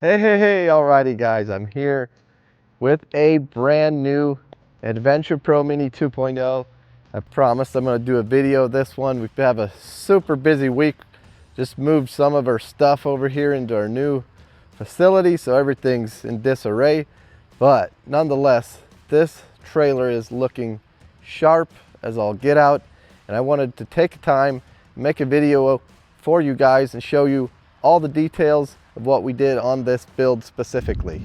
Hey, alrighty guys, I'm here with a brand new Adventure Pro Mini 2.0. I promised I'm going to do a video of this one. We have a super busy week. Just moved some of our stuff over here into our new facility, so everything's in disarray. But nonetheless, this trailer is looking sharp as all get out, and I wanted to take time, make a video for you guys and show you all the details of what we did on this build specifically.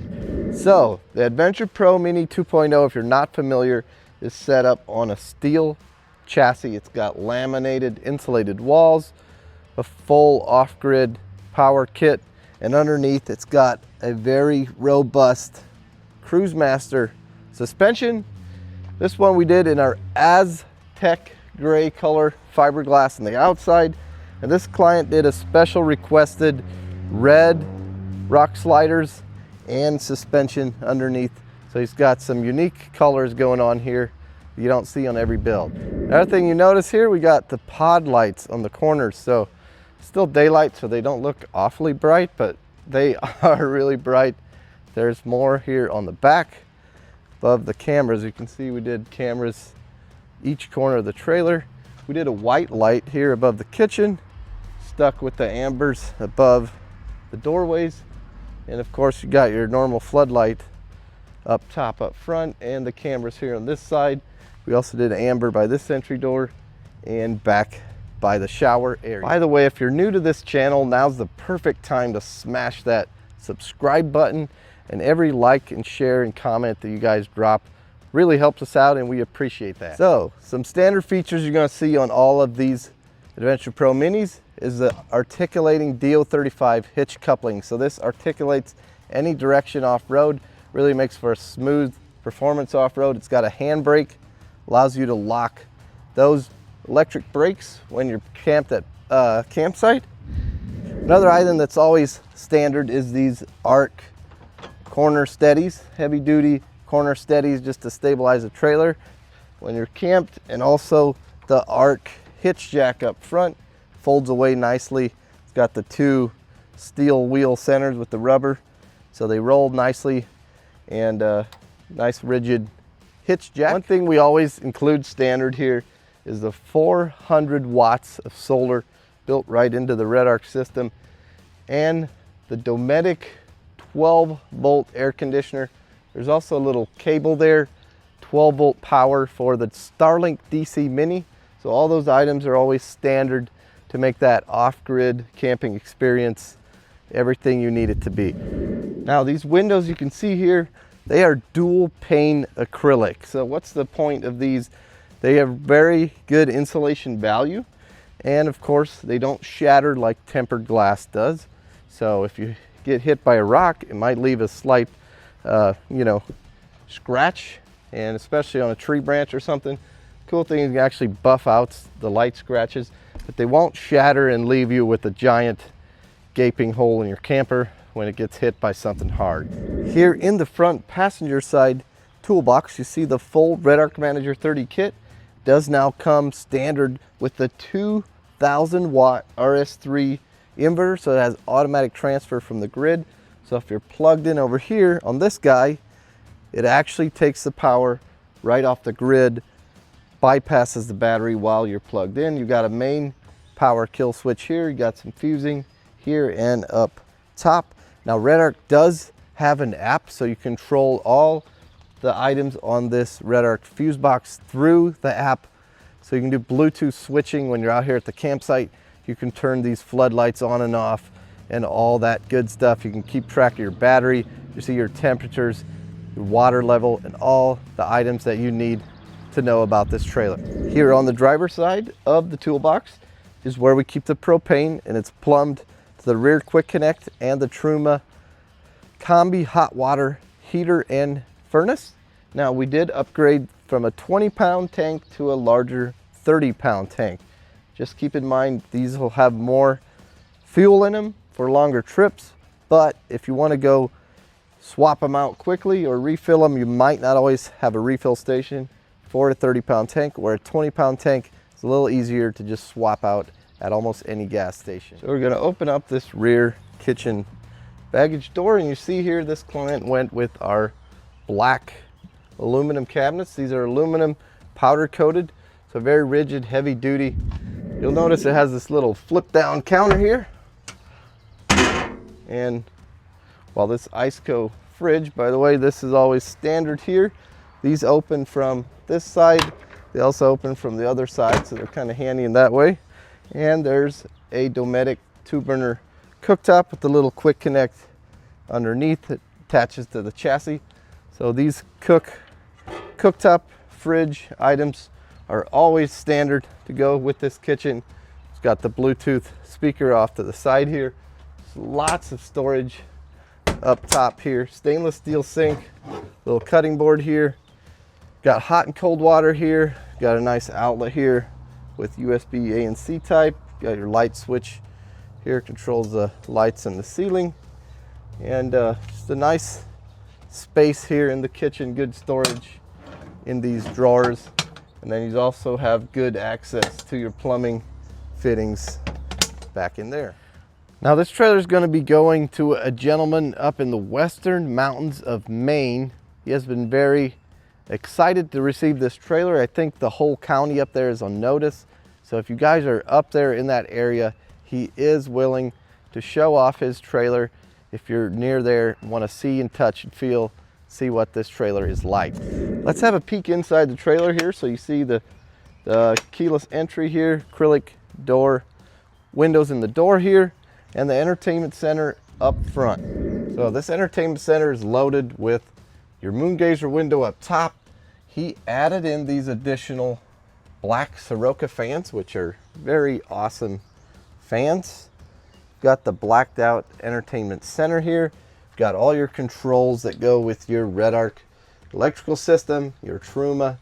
So the Adventure Pro Mini 2.0, if you're not familiar, is set up on a steel chassis. It's got laminated insulated walls, a full off-grid power kit, and underneath it's got a very robust Cruisemaster suspension. This one we did in our Aztec gray color fiberglass on the outside, and this client did a special requested red rock sliders and suspension underneath. So he's got some unique colors going on here you don't see on every build. Another thing you notice here, we got the pod lights on the corners. So still daylight, so they don't look awfully bright, but they are really bright. There's more here on the back above the cameras. You can see we did cameras each corner of the trailer. We did a white light here above the kitchen, stuck with the ambers above the doorways, and of course you got your normal floodlight up top up front and the cameras here on this side. We also did amber by this entry door and back by the shower area. By the way, if you're new to this channel, now's the perfect time to smash that subscribe button, and every like and share and comment that you guys drop really helps us out and we appreciate that. So some standard features you're going to see on all of these Adventure Pro Minis is the articulating DO35 hitch coupling. So this articulates any direction off-road, really makes for a smooth performance off-road. It's got a handbrake, allows you to lock those electric brakes when you're camped at campsite. Another item that's always standard is these ARC corner steadies, heavy duty corner steadies, just to stabilize the trailer when you're camped, and also the ARC hitch jack up front folds away nicely. It's got the two steel wheel centers with the rubber, so they roll nicely, and nice rigid hitch jack. One thing we always include standard here is the 400 watts of solar built right into the Red Arc system, and the Dometic 12 volt air conditioner. There's also a little cable there, 12 volt power for the Starlink DC Mini. So all those items are always standard to make that off-grid camping experience everything you need it to be. Now these windows you can see here, they are dual pane acrylic. So what's the point of these? They have very good insulation value, and of course they don't shatter like tempered glass does. So if you get hit by a rock, it might leave a slight scratch, and especially on a tree branch or something. Cool thing, you can actually buff out the light scratches, but they won't shatter and leave you with a giant gaping hole in your camper when it gets hit by something hard. Here in the front passenger side toolbox, you see the full Red Arc Manager 30 kit. Does now come standard with the 2000 watt RS3 inverter, so it has automatic transfer from the grid. So if you're plugged in over here on this guy, it actually takes the power right off the grid, bypasses the battery while you're plugged in. You got a main power kill switch here, you got some fusing here and up top. Now Red Arc does have an app, so you control all the items on this Red Arc fuse box through the app. So you can do Bluetooth switching when you're out here at the campsite. You can turn these floodlights on and off and all that good stuff. You can keep track of your battery, you see your temperatures, your water level, and all the items that you need to know about this trailer. Here on the driver's side of the toolbox is where we keep the propane, and it's plumbed to the rear quick connect and the Truma Combi hot water heater and furnace. Now we did upgrade from a 20-pound tank to a larger 30-pound tank. Just keep in mind these will have more fuel in them for longer trips, but if you want to go swap them out quickly or refill them, you might not always have a refill station for a 30-pound tank, where a 20-pound tank is a little easier to just swap out at almost any gas station. So we're going to open up this rear kitchen baggage door. And you see here, this client went with our black aluminum cabinets. These are aluminum powder coated, so very rigid, heavy duty. You'll notice it has this little flip down counter here. And while this Iceco fridge, by the way, this is always standard here. These open from this side. They also open from the other side, so they're kind of handy in that way. And there's a Dometic 2-burner cooktop with the little quick connect underneath. It attaches to the chassis. So these cooktop fridge items are always standard to go with this kitchen. It's got the Bluetooth speaker off to the side here. Lots of storage up top here. Stainless steel sink, little cutting board here. Got hot and cold water here. Got a nice outlet here with USB A and C type. Got your light switch here, controls the lights and the ceiling. And just a nice space here in the kitchen, good storage in these drawers. And then you also have good access to your plumbing fittings back in there. Now this trailer is going to be going to a gentleman up in the western mountains of Maine. He has been very excited to receive this trailer. I think the whole county up there is on notice. So if you guys are up there in that area, he is willing to show off his trailer. If you're near there, want to see and touch and feel, see what this trailer is like. Let's have a peek inside the trailer here. So you see the keyless entry here, acrylic door, windows in the door here, and the entertainment center up front. So this entertainment center is loaded with your moon gazer window up top. He added in these additional black Soroka fans, which are very awesome fans. Got the blacked out entertainment center here. Got all your controls that go with your Redarc electrical system, your Truma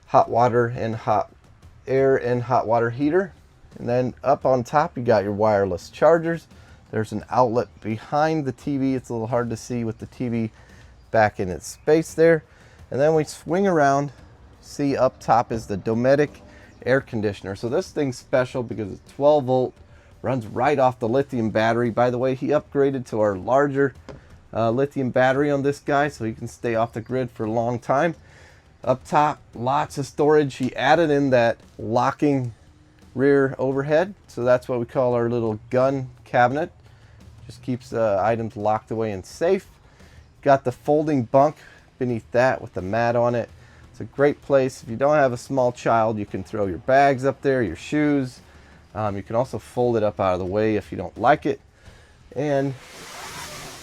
hot water and hot air and hot water heater. And then up on top, you got your wireless chargers. There's an outlet behind the TV. It's a little hard to see with the TV back in its space there. And then we swing around, see up top is the Dometic air conditioner. So this thing's special because it's 12 volt, runs right off the lithium battery. By the way, he upgraded to our larger lithium battery on this guy, so he can stay off the grid for a long time. Up top, lots of storage. He added in that locking rear overhead, so that's what we call our little gun cabinet. Just keeps items locked away and safe. Got the folding bunk beneath that with the mat on it. It's a great place. If you don't have a small child, you can throw your bags up there, your shoes. You can also fold it up out of the way if you don't like it. And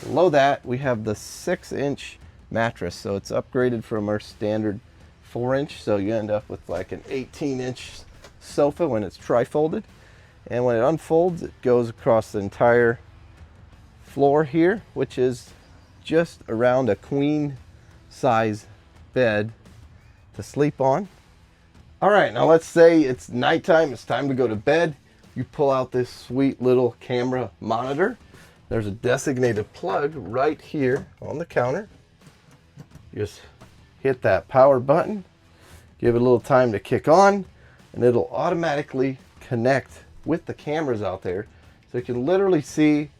below that, we have the 6-inch mattress. So it's upgraded from our standard 4-inch. So you end up with like an 18-inch sofa when it's tri-folded. And when it unfolds, it goes across the entire floor here, which is just around a queen size bed to sleep on. All right, now let's say it's nighttime, it's time to go to bed. You pull out this sweet little camera monitor. There's a designated plug right here on the counter. Just hit that power button, give it a little time to kick on, and it'll automatically connect with the cameras out there. So you can literally see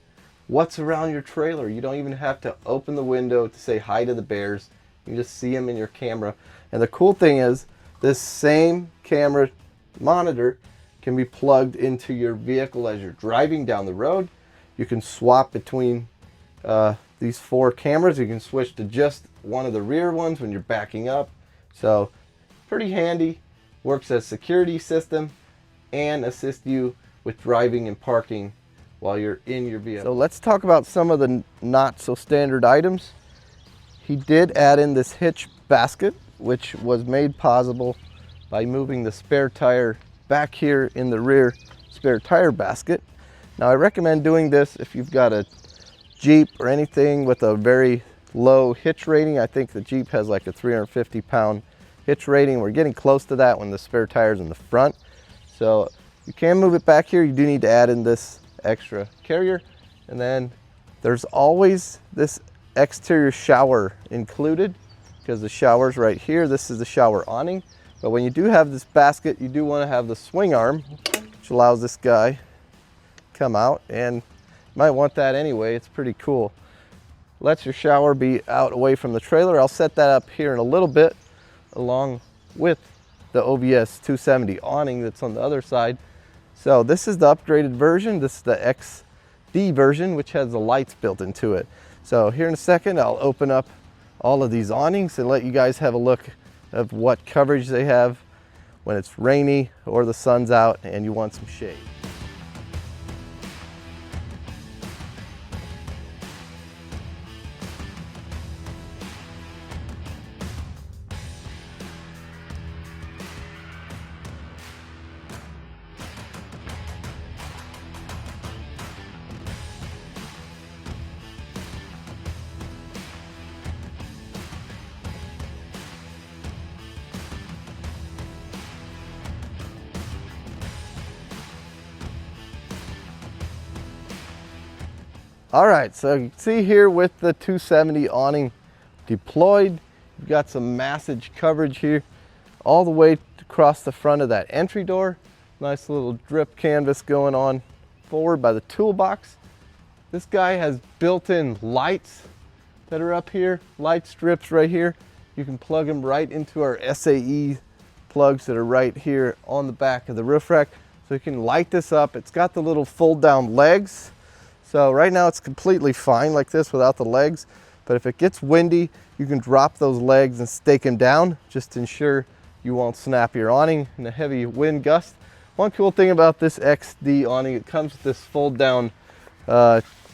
what's around your trailer. You don't even have to open the window to say hi to the bears. You can just see them in your camera. And the cool thing is, this same camera monitor can be plugged into your vehicle as you're driving down the road. You can swap between these 4 cameras. You can switch to just one of the rear ones when you're backing up. So pretty handy. Works as security system and assist you with driving and parking while you're in your vehicle. So let's talk about some of the not so standard items. He did add in this hitch basket, which was made possible by moving the spare tire back here in the rear spare tire basket. Now I recommend doing this if you've got a Jeep or anything with a very low hitch rating. I think the Jeep has like a 350 pound hitch rating. We're getting close to that when the spare tire's in the front. So you can move it back here. You do need to add in this extra carrier. And then there's always this exterior shower included, because the shower's right here. This is the shower awning. But when you do have this basket, you do want to have the swing arm, which allows this guy come out, and Might want that anyway. It's pretty cool. Lets your shower be out away from the trailer. I'll set that up here in a little bit along with the OVS 270 awning that's on the other side. So this is the upgraded version. This is the XD version, which has the lights built into it. So here in a second, I'll open up all of these awnings and let you guys have a look of what coverage they have when it's rainy or the sun's out and you want some shade. All right, so you can see here with the 270 awning deployed, you've got some massage coverage here all the way across the front of that entry door. Nice little drip canvas going on forward by the toolbox. This guy has built-in lights that are up here, light strips right here. You can plug them right into our SAE plugs that are right here on the back of the roof rack. So you can light this up. It's got the little fold-down legs. So right now it's completely fine like this without the legs, but if it gets windy, you can drop those legs and stake them down just to ensure you won't snap your awning in a heavy wind gust. One cool thing about this XD awning, it comes with this fold down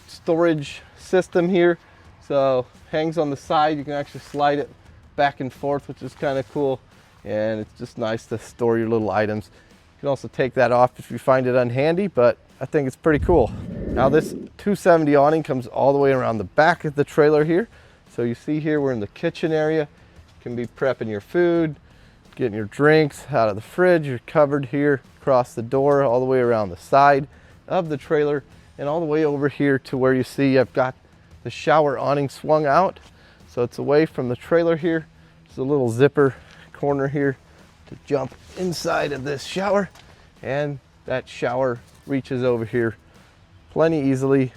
storage system here. So hangs on the side, you can actually slide it back and forth, which is kind of cool. And it's just nice to store your little items. You can also take that off if you find it unhandy, but I think it's pretty cool. Now this 270 awning comes all the way around the back of the trailer here. So you see here we're in the kitchen area. You can be prepping your food, getting your drinks out of the fridge. You're covered here across the door, all the way around the side of the trailer, and all the way over here to where you see I've got the shower awning swung out. So it's away from the trailer here. There's a little zipper corner here to jump inside of this shower, and that shower reaches over here plenty easily.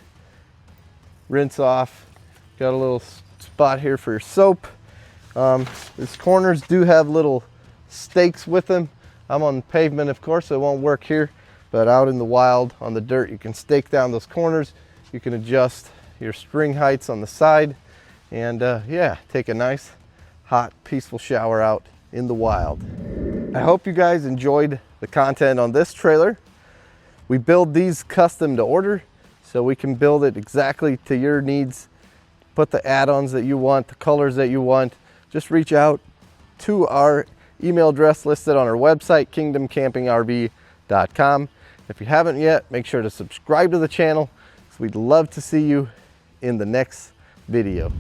Rinse off. Got a little spot here for your soap. These corners do have little stakes with them. I'm on pavement, of course, so it won't work here, but out in the wild on the dirt, you can stake down those corners. You can adjust your string heights on the side, and yeah, take a nice, hot, peaceful shower out in the wild. I hope you guys enjoyed the content on this trailer. We build these custom to order, so we can build it exactly to your needs. Put the add-ons that you want, the colors that you want. Just reach out to our email address listed on our website, kingdomcampingrv.com. If you haven't yet, make sure to subscribe to the channel, because we'd love to see you in the next video.